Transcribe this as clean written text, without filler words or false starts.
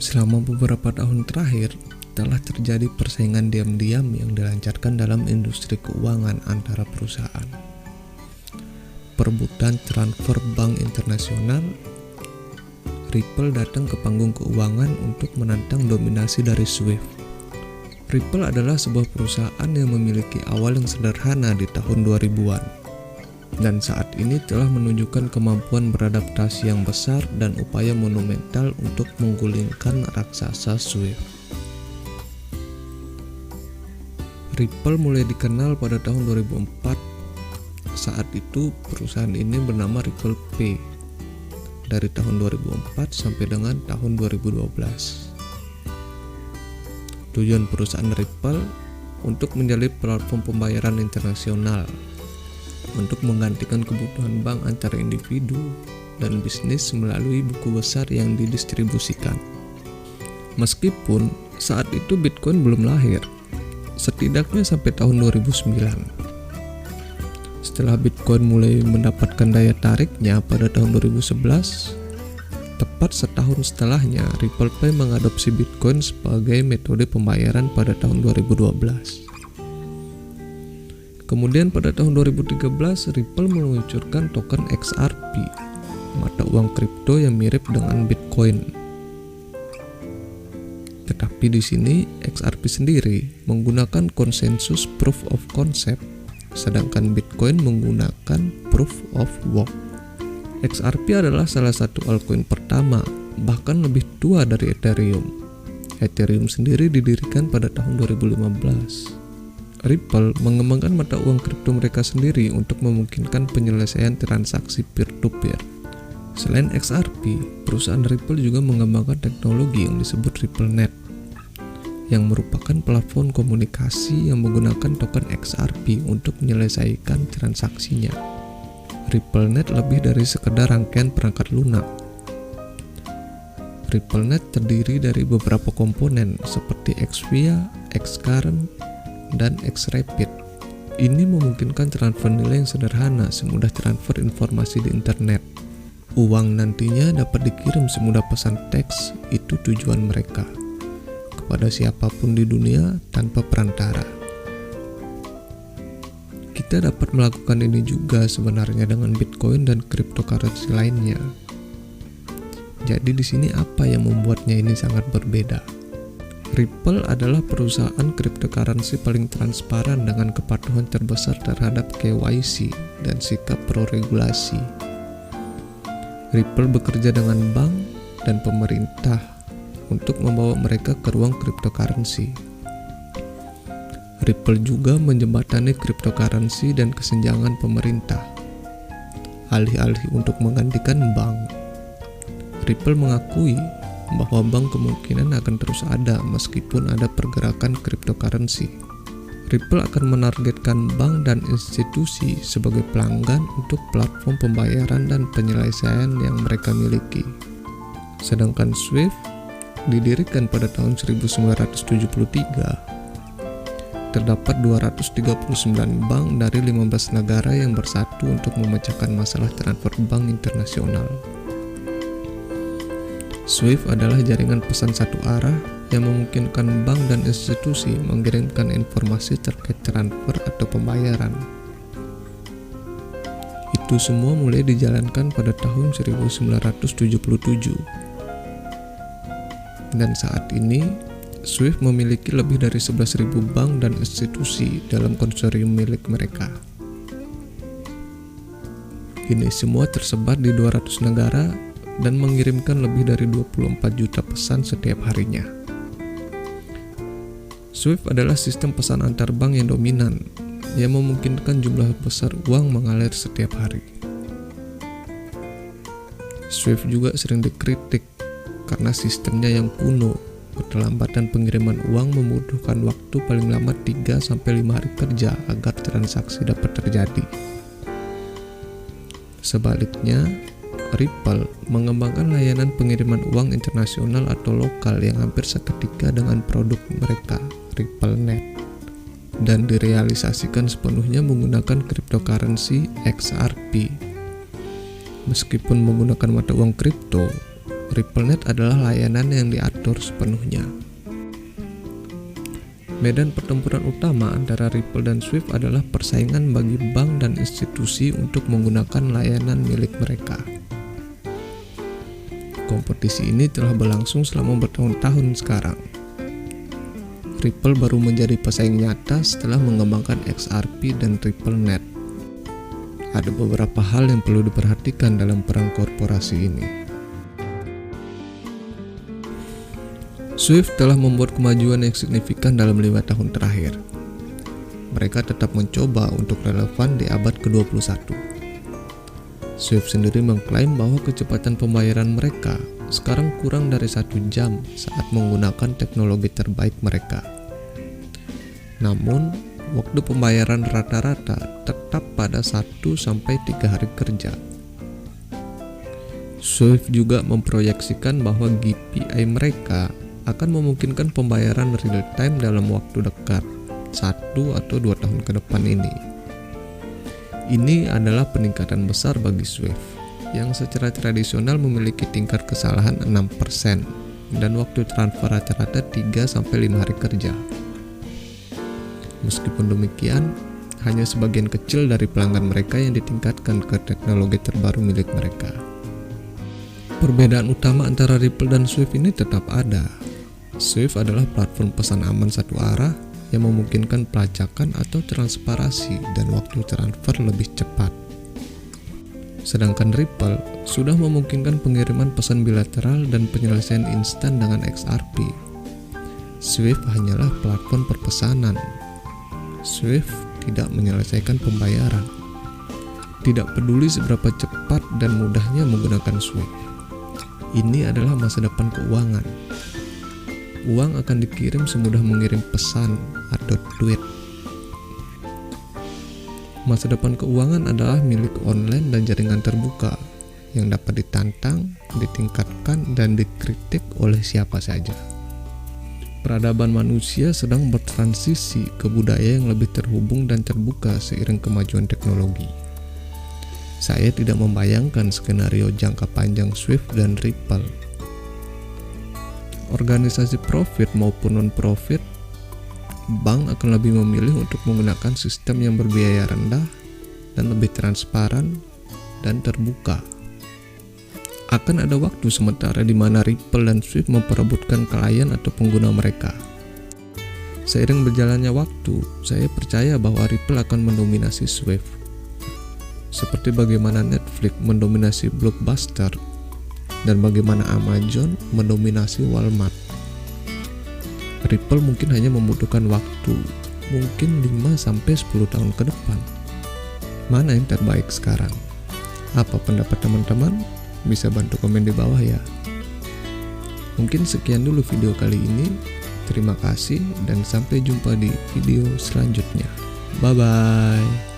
Selama beberapa tahun terakhir, telah terjadi persaingan diam-diam yang dilancarkan dalam industri keuangan antara perusahaan. Perebutan transfer bank internasional, Ripple datang ke panggung keuangan untuk menantang dominasi dari Swift. Ripple adalah sebuah perusahaan yang memiliki awal yang sederhana di tahun 2000-an, dan saat ini telah menunjukkan kemampuan beradaptasi yang besar dan upaya monumental untuk menggulingkan raksasa Swift. Ripple mulai dikenal pada tahun 2004. Saat itu perusahaan ini bernama Ripple Pay dari tahun 2004 sampai dengan tahun 2012. Tujuan perusahaan Ripple untuk menjadi platform pembayaran internasional untuk menggantikan kebutuhan bank antara individu dan bisnis melalui buku besar yang didistribusikan. Meskipun saat itu Bitcoin belum lahir, setidaknya sampai tahun 2009. Setelah Bitcoin mulai mendapatkan daya tariknya pada tahun 2011, tepat setahun setelahnya Ripple Pay mengadopsi Bitcoin sebagai metode pembayaran pada tahun 2012. Kemudian pada tahun 2013, Ripple meluncurkan token XRP, mata uang kripto yang mirip dengan Bitcoin. Tetapi di sini XRP sendiri menggunakan konsensus proof of concept, sedangkan Bitcoin menggunakan proof of work. XRP adalah salah satu altcoin pertama, bahkan lebih tua dari Ethereum. Ethereum sendiri didirikan pada tahun 2015. Ripple mengembangkan mata uang kripto mereka sendiri untuk memungkinkan penyelesaian transaksi peer-to-peer. Selain XRP, perusahaan Ripple juga mengembangkan teknologi yang disebut RippleNet, yang merupakan platform komunikasi yang menggunakan token XRP untuk menyelesaikan transaksinya. RippleNet lebih dari sekedar rangkaian perangkat lunak. RippleNet terdiri dari beberapa komponen seperti Xvia, Xcurrent, dan Xrapid. Ini memungkinkan transfer nilai yang sederhana semudah transfer informasi di internet. Uang nantinya dapat dikirim semudah pesan teks, itu tujuan mereka, kepada siapapun di dunia tanpa perantara. Kita dapat melakukan ini juga sebenarnya dengan Bitcoin dan cryptocurrency lainnya. Jadi di sini apa yang membuatnya ini sangat berbeda? Ripple adalah perusahaan cryptocurrency paling transparan dengan kepatuhan terbesar terhadap KYC dan sikap pro-regulasi. Ripple bekerja dengan bank dan pemerintah untuk membawa mereka ke ruang cryptocurrency. Ripple juga menjembatani cryptocurrency dan kesenjangan pemerintah. Alih-alih untuk menggantikan bank, Ripple mengakui bahwa bank kemungkinan akan terus ada meskipun ada pergerakan cryptocurrency. Ripple akan menargetkan bank dan institusi sebagai pelanggan untuk platform pembayaran dan penyelesaian yang mereka miliki. Sedangkan Swift didirikan pada tahun 1973. Terdapat 239 bank dari 15 negara yang bersatu untuk memecahkan masalah transfer bank internasional. Swift adalah jaringan pesan satu arah yang memungkinkan bank dan institusi mengirimkan informasi terkait transfer atau pembayaran. Itu semua mulai dijalankan pada tahun 1977. Dan saat ini, Swift memiliki lebih dari 11.000 bank dan institusi dalam konsorsium milik mereka. Ini semua tersebar di 200 negara dan mengirimkan lebih dari 24 juta pesan setiap harinya. Swift adalah sistem pesan antar bank yang dominan, yang memungkinkan jumlah besar uang mengalir setiap hari. Swift juga sering dikritik karena sistemnya yang kuno. Keterlambatan pengiriman uang membutuhkan waktu paling lama 3-5 hari kerja agar transaksi dapat terjadi. Sebaliknya, Ripple mengembangkan layanan pengiriman uang internasional atau lokal yang hampir seketika dengan produk mereka, RippleNet, dan direalisasikan sepenuhnya menggunakan cryptocurrency XRP. Meskipun menggunakan mata uang kripto, RippleNet adalah layanan yang diatur sepenuhnya. Medan pertempuran utama antara Ripple dan Swift adalah persaingan bagi bank dan institusi untuk menggunakan layanan milik mereka. Kompetisi ini telah berlangsung selama bertahun-tahun sekarang. Ripple baru menjadi pesaing nyata setelah mengembangkan XRP dan RippleNet. Ada beberapa hal yang perlu diperhatikan dalam perang korporasi ini. Swift telah membuat kemajuan yang signifikan dalam 5 tahun terakhir. Mereka tetap mencoba untuk relevan di abad ke-21. Swift sendiri mengklaim bahwa kecepatan pembayaran mereka sekarang kurang dari 1 jam saat menggunakan teknologi terbaik mereka. Namun, waktu pembayaran rata-rata tetap pada 1-3 hari kerja. Swift juga memproyeksikan bahwa GPI mereka akan memungkinkan pembayaran real time dalam waktu dekat 1 atau 2 tahun ke depan ini. Ini adalah peningkatan besar bagi Swift yang secara tradisional memiliki tingkat kesalahan 6% dan waktu transfer rata-rata 3-5 hari kerja. Meskipun demikian, hanya sebagian kecil dari pelanggan mereka yang ditingkatkan ke teknologi terbaru milik mereka. Perbedaan utama antara Ripple dan Swift ini tetap ada. Swift adalah platform pesan aman satu arah yang memungkinkan pelacakan atau transparasi dan waktu transfer lebih cepat. Sedangkan Ripple sudah memungkinkan pengiriman pesan bilateral dan penyelesaian instan dengan XRP. Swift hanyalah platform perpesanan. Swift tidak menyelesaikan pembayaran. Tidak peduli seberapa cepat dan mudahnya menggunakan Swift. Ini adalah masa depan keuangan. Uang akan dikirim semudah mengirim pesan atau tweet. Masa depan keuangan adalah milik online dan jaringan terbuka yang dapat ditantang, ditingkatkan, dan dikritik oleh siapa saja. Peradaban manusia sedang bertransisi ke budaya yang lebih terhubung dan terbuka seiring kemajuan teknologi. Saya tidak membayangkan skenario jangka panjang Swift dan Ripple. Organisasi profit maupun non-profit, bank akan lebih memilih untuk menggunakan sistem yang berbiaya rendah dan lebih transparan dan terbuka. Akan ada waktu sementara di mana Ripple dan Swift memperebutkan klien atau pengguna mereka. Seiring berjalannya waktu, saya percaya bahwa Ripple akan mendominasi Swift. Seperti bagaimana Netflix mendominasi Blockbuster dan bagaimana Amazon mendominasi Walmart. Ripple mungkin hanya membutuhkan waktu, mungkin 5-10 tahun ke depan. Mana yang terbaik sekarang? Apa pendapat teman-teman? Bisa bantu komen di bawah ya. Mungkin sekian dulu video kali ini. Terima kasih dan sampai jumpa di video selanjutnya. Bye-bye.